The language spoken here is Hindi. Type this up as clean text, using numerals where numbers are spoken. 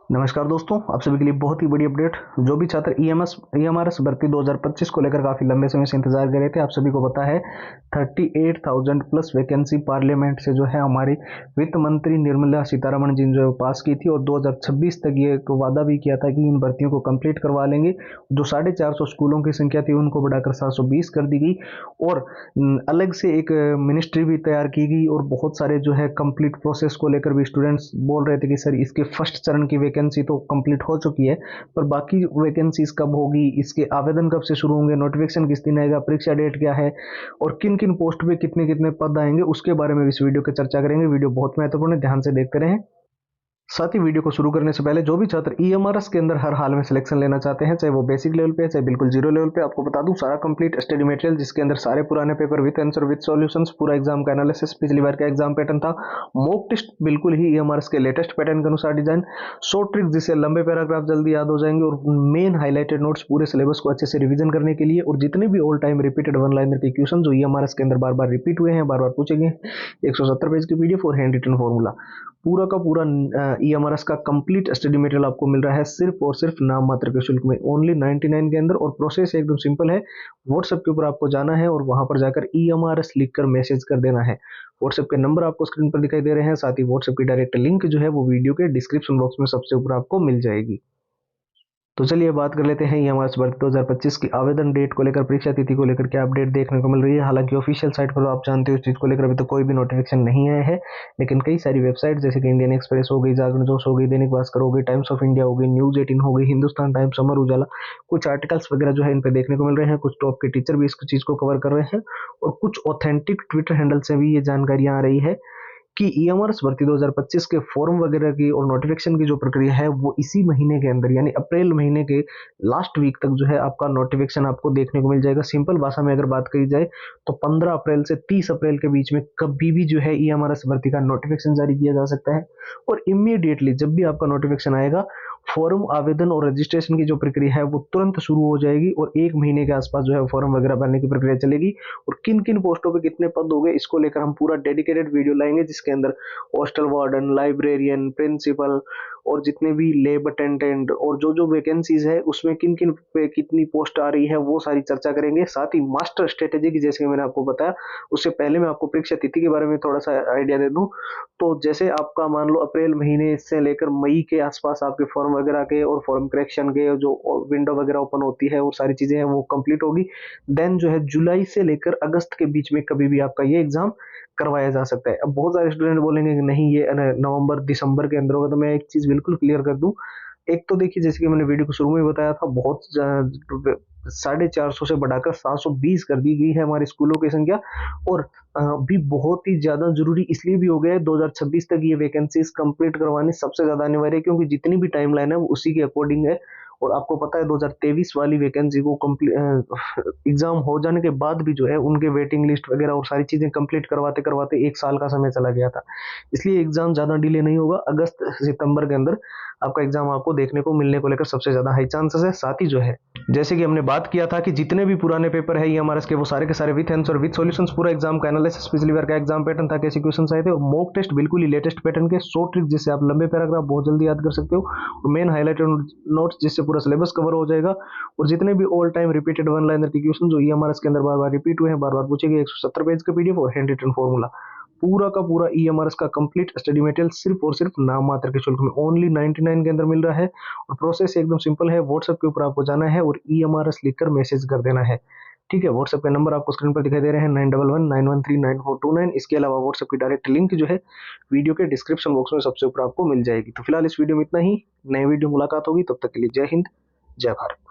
नमस्कार दोस्तों, आप सभी के लिए बहुत ही बड़ी अपडेट। जो भी छात्र ईएमआरएस भर्ती 2025 को लेकर काफी लंबे समय से इंतजार कर रहे थे, आप सभी को पता है 38,000 प्लस वैकेंसी पार्लियामेंट से जो है हमारी वित्त मंत्री निर्मला सीतारमण जी ने जो पास की थी और 2026 तक ये तो वादा भी किया था कि इन भर्तियों को कंप्लीट करवा लेंगे। जो 450 स्कूलों की संख्या थी उनको बढ़ाकर 720 कर दी गई और अलग से एक मिनिस्ट्री भी तैयार की गई और बहुत सारे जो है कंप्लीट प्रोसेस को लेकर भी स्टूडेंट्स बोल रहे थे कि सर इसके फर्स्ट चरण की वैकेंसी तो कंप्लीट हो चुकी है, पर बाकी वैकेंसीज कब होगी, इसके आवेदन कब से शुरू होंगे, नोटिफिकेशन किस दिन आएगा, परीक्षा डेट क्या है और किन किन पोस्ट पे कितने कितने पद आएंगे, उसके बारे में इस वीडियो की चर्चा करेंगे। वीडियो बहुत महत्वपूर्ण है, ध्यान से देखते रहें। साथ ही वीडियो को शुरू करने से पहले जो भी छात्र ईएमआरएस के अंदर हर हाल में सिलेक्शन लेना चाहते हैं, चाहे वो बेसिक लेवल पे है चाहे बिल्कुल जीरो लेवल पे, आपको बता दूं सारा कंप्लीट स्टडी मटेरियल जिसके अंदर सारे पुराने paper with answer with solutions, पूरा एग्जाम का एनालिसिस, पिछली बार का एग्जाम पैटर्न था, मॉक टेस्ट बिल्कुल ही ईएमआरएस के लेटेस्ट पैटर्न के अनुसार डिजाइन, शॉर्ट ट्रिक जिससे लंबे पैराग्राफ जल्दी याद हो जाएंगे और मेन हाईलाइटेड नोट्स पूरे सिलेबस को अच्छे से रिविजन करने के लिए, और जितने भी all time repeated one liner के क्वेश्चन जो ईएमआरएस के अंदर बार बार रिपीट हुए हैं, बार बार पूछे गए, 170 पेज की पीडीएफ और हैंड रिटन फॉर्मूला, पूरा का पूरा ईएमआरएस का कंप्लीट स्टडी मटेरियल आपको मिल रहा है सिर्फ और सिर्फ नाम मात्र के शुल्क में, ओनली 99 के अंदर। और प्रोसेस एकदम सिंपल है, व्हाट्सएप के ऊपर आपको जाना है और वहां पर जाकर ईएमआरएस लिखकर मैसेज कर देना है। व्हाट्सएप के नंबर आपको स्क्रीन पर दिखाई दे रहे हैं, साथ ही व्हाट्सएप की डायरेक्ट लिंक जो है वो वीडियो के डिस्क्रिप्शन बॉक्स में सबसे ऊपर आपको मिल जाएगी। तो चलिए बात कर लेते हैं ईएमआरएस भर्ती 2025 की आवेदन डेट को लेकर, परीक्षा तिथि को लेकर क्या अपडेट देखने को मिल रही है। हालांकि ऑफिशियल साइट पर आप जानते हो इस चीज को लेकर अभी तो कोई भी नोटिफिकेशन नहीं आया है, लेकिन कई सारी वेबसाइट जैसे कि इंडियन एक्सप्रेस हो गई, जागरण जोश हो गई, दैनिक भास्कर हो गई, टाइम्स ऑफ इंडिया हो गई, न्यूज 18 हो गई, हिंदुस्तान टाइम्स, अमर उजाला, कुछ आर्टिकल्स वगैरह जो है इन पे देखने को मिल रहे हैं। कुछ टॉप के टीचर भी इस चीज को कवर कर रहे हैं और कुछ ऑथेंटिक ट्विटर हैंडल से भी ये जानकारियां आ रही है कि ईएमआरएस भर्ती 2025 के फॉर्म वगैरह की और नोटिफिकेशन की जो प्रक्रिया है वो इसी महीने के अंदर यानी अप्रैल महीने के लास्ट वीक तक जो है आपका नोटिफिकेशन आपको देखने को मिल जाएगा। सिंपल भाषा में अगर बात करी जाए तो 15 अप्रैल से 30 अप्रैल के बीच में कभी भी जो है ईएमआरएस भर्ती का नोटिफिकेशन जारी किया जा सकता है और इमीडिएटली जब भी आपका नोटिफिकेशन आएगा फॉर्म आवेदन और रजिस्ट्रेशन की जो प्रक्रिया है वो तुरंत शुरू हो जाएगी और 1 महीने के आसपास जो है फॉर्म वगैरह भरने की प्रक्रिया चलेगी। और किन किन पोस्टों पे कितने पद होंगे इसको लेकर हम पूरा डेडिकेटेड वीडियो लाएंगे, जिसके अंदर हॉस्टल वार्डन, लाइब्रेरियन, प्रिंसिपल और जितने भी लैब अटेंडेंट और जो जो वैकेंसीज है उसमें किन किन पे कितनी पोस्ट आ रही है वो सारी चर्चा करेंगे। साथ ही मास्टर स्ट्रेटेजी की, जैसे कि मैंने आपको बताया, उससे पहले मैं आपको परीक्षा तिथि के बारे में थोड़ा सा आइडिया दे दूं। तो जैसे आपका मान लो अप्रैल महीने से लेकर मई के आसपास आपके फॉर्म वगैरह के और फॉर्म करेक्शन के जो विंडो वगैरह ओपन होती है वो सारी चीजें हैं वो कंप्लीट होगी। देन जो है जुलाई से लेकर अगस्त के बीच में कभी भी आपका ये एग्जाम करवाया जा सकता है। अब बहुत सारे स्टूडेंट बोलेंगे कि नहीं ये नवंबर दिसंबर के अंदर होगा, तो मैं एक चीज बिल्कुल क्लियर कर दूं। एक तो देखिए, जैसे कि मैंने वीडियो को शुरू में बताया था, बहुत 450 से बढ़ाकर 720 कर दी गई है हमारे स्कूलों की संख्या और भी बहुत ही ज्यादा जरूरी इसलिए भी हो गया है 2026 तक ये वैकेंसीज कंप्लीट करवानी सबसे ज्यादा अनिवार्य है, क्योंकि जितनी भी टाइमलाइन है वो उसी के अकॉर्डिंग है। और आपको पता है 2023 वाली वैकेंसी को एग्जाम हो जाने के बाद भी जो है उनके वेटिंग लिस्ट वगैरह और सारी चीजें कंप्लीट करवाते करवाते 1 साल का समय चला गया था। इसलिए एग्जाम ज्यादा डिले नहीं होगा, अगस्त सितंबर के अंदर आपका एग्जाम आपको देखने को मिलने को लेकर सबसे ज्यादा हाई चांसेस है। साथ ही जो है जैसे कि हमने बात किया था कि जितने भी पुराने पेपर है ईएमआरएस के वो सारे के सारे विथ आंसर विथ सॉल्यूशंस, पूरा एग्जाम का एनालिसिस, पिछली बार का एग्जाम पैटर्न था, कैसे क्वेश्चंस आए थे, और मॉक टेस्ट बिल्कुल ही लेटेस्ट पैटर्न के, शॉर्ट ट्रिक जिससे आप लंबे पैराग्राफ बहुत जल्दी याद कर सकते हो, और मेन हाईलाइटेड नोट्स जिससे पूरा सिलेबस कवर हो जाएगा, और जितने भी all time repeated one liner के क्वेश्चन जो ईएमआरएस के अंदर बार बार रिपीट हुए हैं, बार बार पूछे गए, 170 पेज का पीडीएफ और हैंड रिटन फॉर्मूला, पूरा का पूरा ईएमआरएस का कंप्लीट स्टडी मटेरियल सिर्फ और सिर्फ नाम मात्र के शुल्क में ओनली 99 के अंदर मिल रहा है। और प्रोसेस एकदम सिंपल है, व्हाट्सएप के ऊपर आपको जाना है और ईएमआरएस लिखकर मैसेज कर देना है। ठीक है, व्हाट्सएप का नंबर आपको स्क्रीन पर दिखाई दे रहे हैं 9119139429। इसके अलावा व्हाट्सएप की डायरेक्ट लिंक जो है वीडियो के डिस्क्रिप्शन बॉक्स में सबसे ऊपर आपको मिल जाएगी। तो फिलहाल इस वीडियो में इतना ही, नई वीडियो मुलाकात होगी, तब तक के लिए जय हिंद, जय भारत।